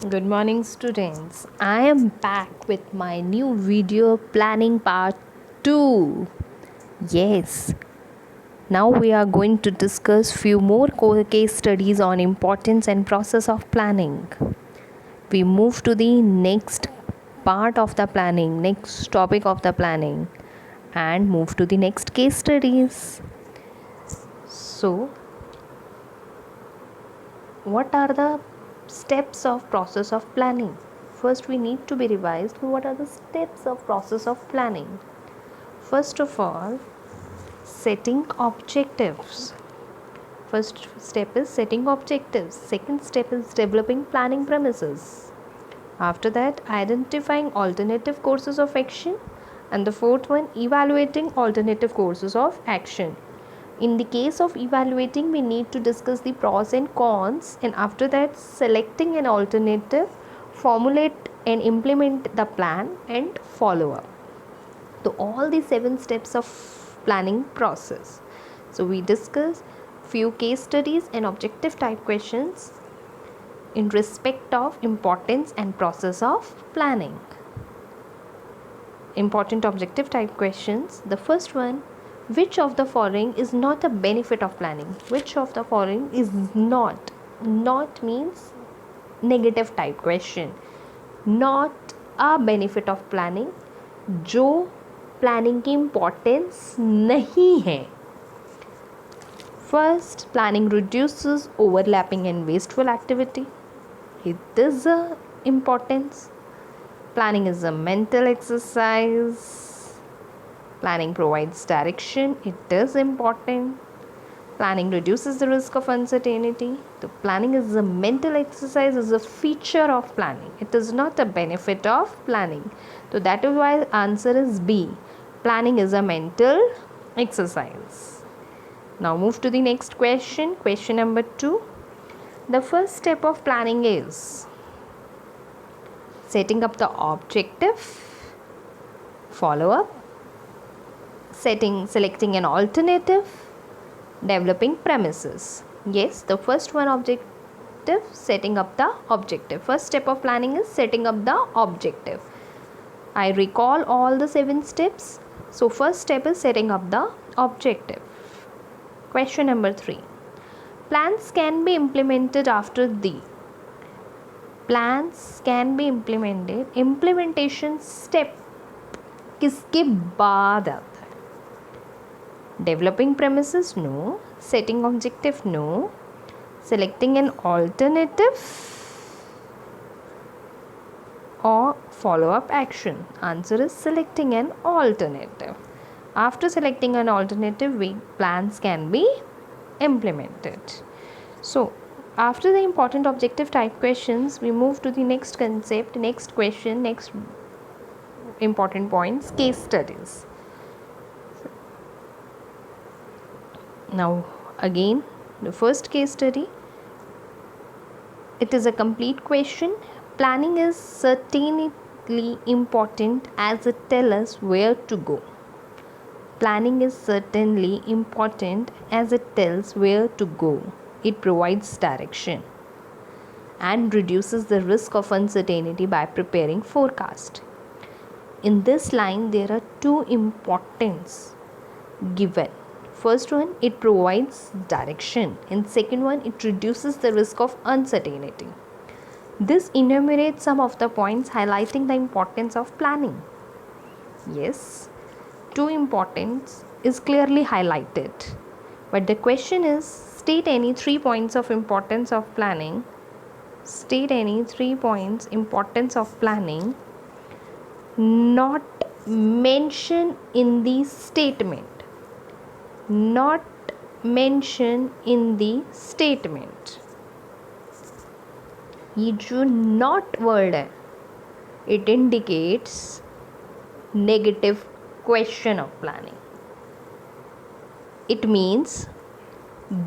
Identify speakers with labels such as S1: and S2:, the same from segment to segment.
S1: Good morning, students. I am back with my new video planning part 2. Yes, now we are going to discuss few more case studies on importance and process of planning. We move to the next part of the planning, next topic of the planning, and move to the next case studies. So, what are the steps of process of planning? First we need to be revised what are the steps of process of planning. First of all, setting objectives. First step is setting objectives. Second step is developing planning premises. After that, identifying alternative courses of action, and the fourth one, evaluating alternative courses of action. In the case of evaluating, we need to discuss the pros and cons, and after that, selecting an alternative, formulate and implement the plan, and follow up. So all the 7 steps of planning process. So we discuss few case studies and objective type questions in respect of importance and process of planning. Important objective type questions. The first one, which of the following is not a benefit of planning? Which of the following is not? Not means negative type question. Not a benefit of planning. जो planning की importance नहीं है. First, planning reduces overlapping and wasteful activity. It is a importance. Planning is a mental exercise. Planning provides direction. It is important. Planning reduces the risk of uncertainty. So planning is a mental exercise, is a feature of planning. It is not a benefit of planning. So that is why answer is B. Planning is a mental exercise. Now move to the next question. Question number 2. The first step of planning is setting up the objective, follow up, selecting an alternative, developing premises. Yes, the first one objective, setting up the objective. First step of planning is setting up the objective. I recall all the 7 steps. So first step is setting up the objective. Question number 3. Plans can be implemented after the. Plans can be implemented. Implementation step किसके बाद आता है? Developing premises, no. Setting objective, no. Selecting an alternative or follow-up action. Answer is selecting an alternative. After selecting an alternative, plans can be implemented. So, after the important objective type questions, we move to the next concept, next question, next important points, case studies. Now, again, the first case study. It is a complete question. Planning is certainly important as it tells us where to go. Planning is certainly important as it tells where to go. It provides direction and reduces the risk of uncertainty by preparing forecast. In this line, there are 2 importance given. First one, it provides direction, and second one, it reduces the risk of uncertainty. This enumerates some of the points highlighting the importance of planning. Yes, 2 importance is clearly highlighted, but the question is, state any 3 points of importance of planning. State any 3 points importance of planning not mentioned in the statement. Not mentioned in the statement. ये जो not word है, it indicates negative question of planning. It means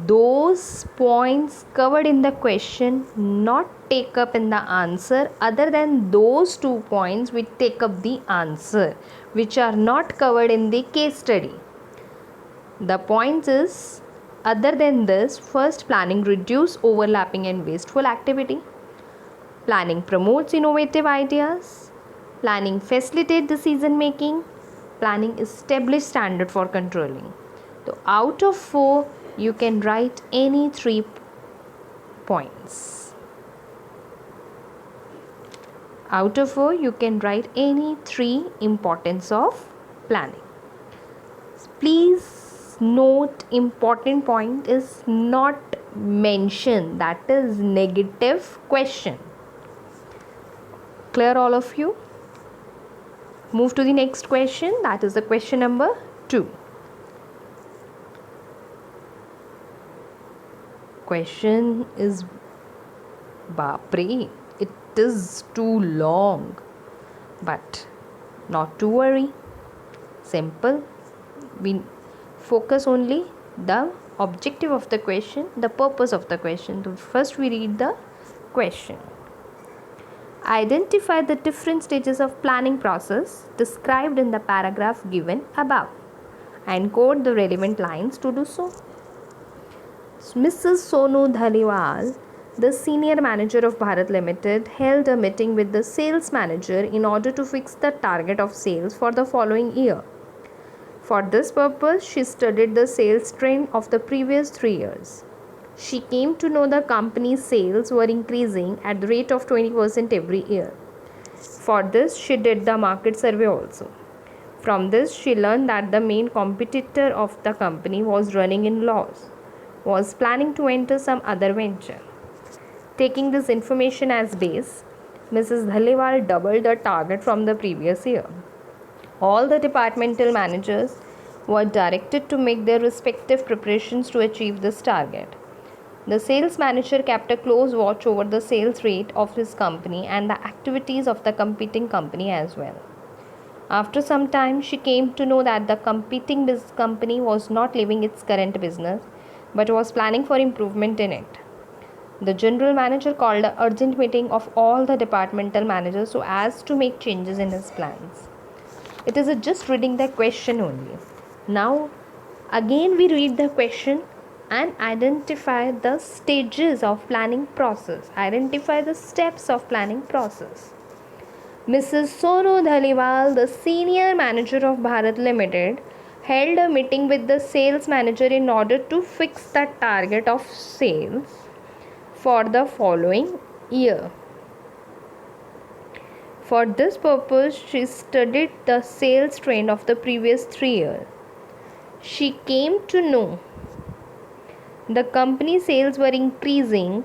S1: those points covered in the question not take up in the answer, other than those 2 points which take up the answer, which are not covered in the case study. The point is, other than this, first, planning reduce overlapping and wasteful activity. Planning promotes innovative ideas. Planning facilitates decision making. Planning establishes standard for controlling. So out of 4, you can write any 3 points. Out of 4, you can write any 3 importance of planning. Please note, important point is not mentioned, that is negative question. Clear all of you? Move to the next question, that is the question number 2. Question is, Bapre, it is too long, but not to worry. Simple. We focus only the objective of the question, the purpose of the question. So first we read the question. Identify the different stages of planning process described in the paragraph given above and quote the relevant lines to do so. Mrs. Sonu Dhaliwal, the senior manager of Bharat Limited, held a meeting with the sales manager in order to fix the target of sales for the following year. For this purpose, she studied the sales trend of the previous 3 years. She came to know the company's sales were increasing at the rate of 20% every year. For this, she did the market survey also. From this, she learned that the main competitor of the company was running in loss, was planning to enter some other venture. Taking this information as base, Mrs. Dhaliwal doubled the target from the previous year. All the departmental managers were directed to make their respective preparations to achieve this target. The sales manager kept a close watch over the sales rate of his company and the activities of the competing company as well. After some time, she came to know that the competing company was not leaving its current business but was planning for improvement in it. The general manager called an urgent meeting of all the departmental managers so as to make changes in his plans. It is just reading the question only. Now, again we read the question and identify the stages of planning process. Identify the steps of planning process. Mrs. Sonu Dhaliwal, the senior manager of Bharat Limited, held a meeting with the sales manager in order to fix the target of sales for the following year. For this purpose, she studied the sales trend of the previous 3 years. She came to know the company sales were increasing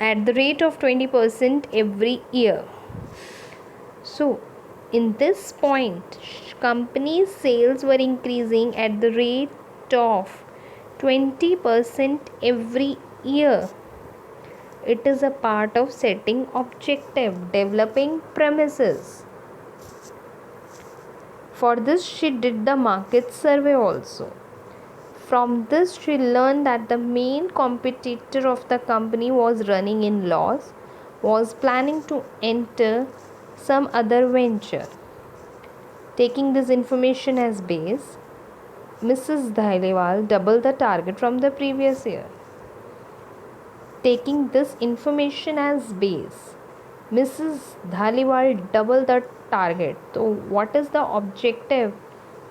S1: at the rate of 20% every year. So, in this point, company sales were increasing at the rate of 20% every year. It is a part of setting objective, developing premises. For this, she did the market survey also. From this, she learned that the main competitor of the company was running in loss, was planning to enter some other venture. Taking this information as base, Mrs. Dhaliwal doubled the target from the previous year. Taking this information as base, Mrs. Dhaliwal doubled the target. So, what is the objective?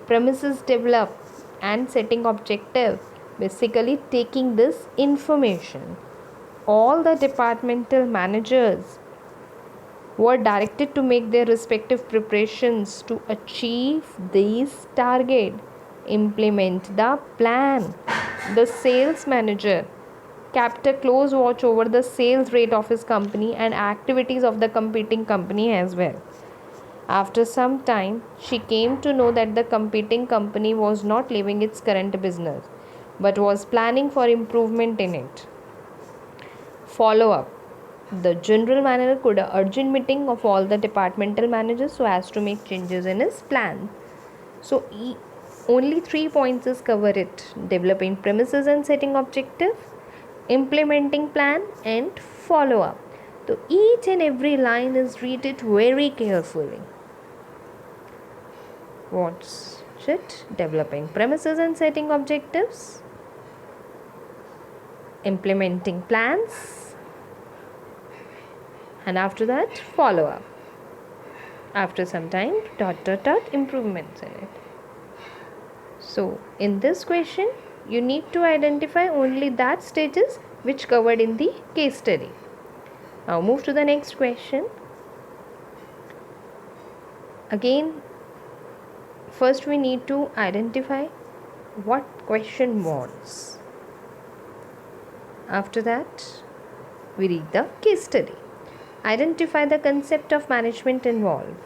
S1: Premises develop and setting objective. Basically, taking this information, all the departmental managers were directed to make their respective preparations to achieve these target, implement the plan. The sales manager kept a close watch over the sales rate of his company and activities of the competing company as well. After some time, she came to know that the competing company was not leaving its current business but was planning for improvement in it. Follow up. The general manager called an urgent meeting of all the departmental managers so as to make changes in his plan. So, only 3 points is cover it: developing premises and setting objective, implementing plan, and follow up. So each and every line is read it very carefully. What's it? Developing premises and setting objectives. implementing plans, and after that follow up. After some time, improvements in it. So in this question, you need to identify only that stages which covered in the case study. Now move to the next question. Again, first we need to identify what question wants. After that, we read the case study. Identify the concept of management involved.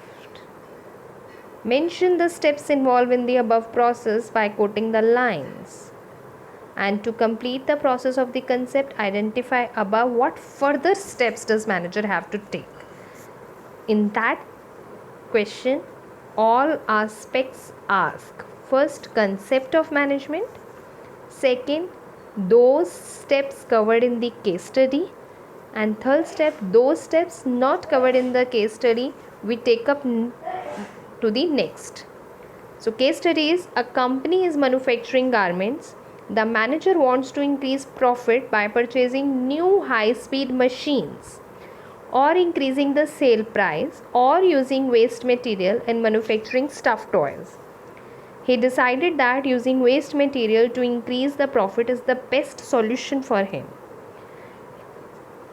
S1: Mention the steps involved in the above process by quoting the lines. And to complete the process of the concept, identify above what further steps does manager have to take. In that question, all aspects ask. First, concept of management. Second, those steps covered in the case study. And third step, those steps not covered in the case study, we take up to the next. So case study is, a company is manufacturing garments. The manager wants to increase profit by purchasing new high-speed machines, or increasing the sale price, or using waste material in manufacturing stuffed toys. He decided that using waste material to increase the profit is the best solution for him.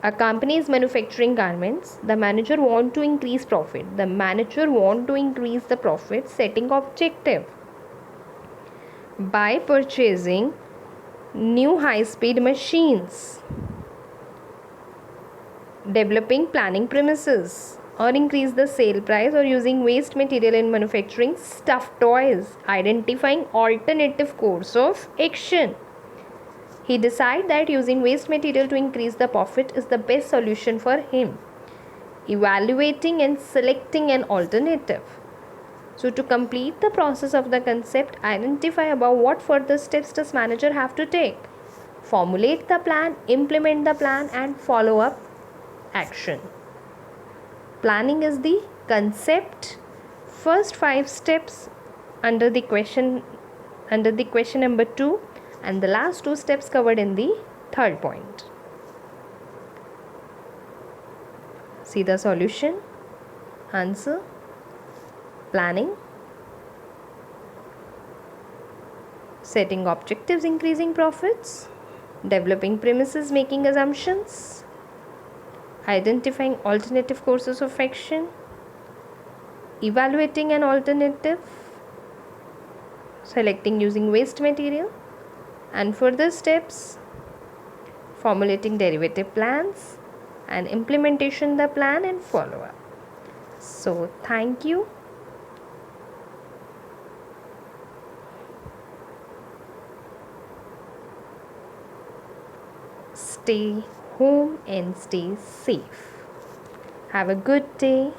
S1: A company is manufacturing garments. The manager wants to increase profit. The manager wants to increase the profit, setting objective by purchasing new high-speed machines, developing planning premises, or increase the sale price, or using waste material in manufacturing stuffed toys, identifying alternative course of action. He decided that using waste material to increase the profit is the best solution for him. Evaluating and selecting an alternative. So to complete the process of the concept, identify about what further steps does manager have to take. Formulate the plan, implement the plan, and follow up action. Planning is the concept. First 5 steps under the question number 2, and the last 2 steps covered in the third point. See the solution. Answer: planning, setting objectives, increasing profits, developing premises, making assumptions, identifying alternative courses of action, evaluating an alternative, selecting using waste material, and further steps, formulating derivative plans, and implementation the plan and follow up. So thank you. Stay home and stay safe. Have a good day.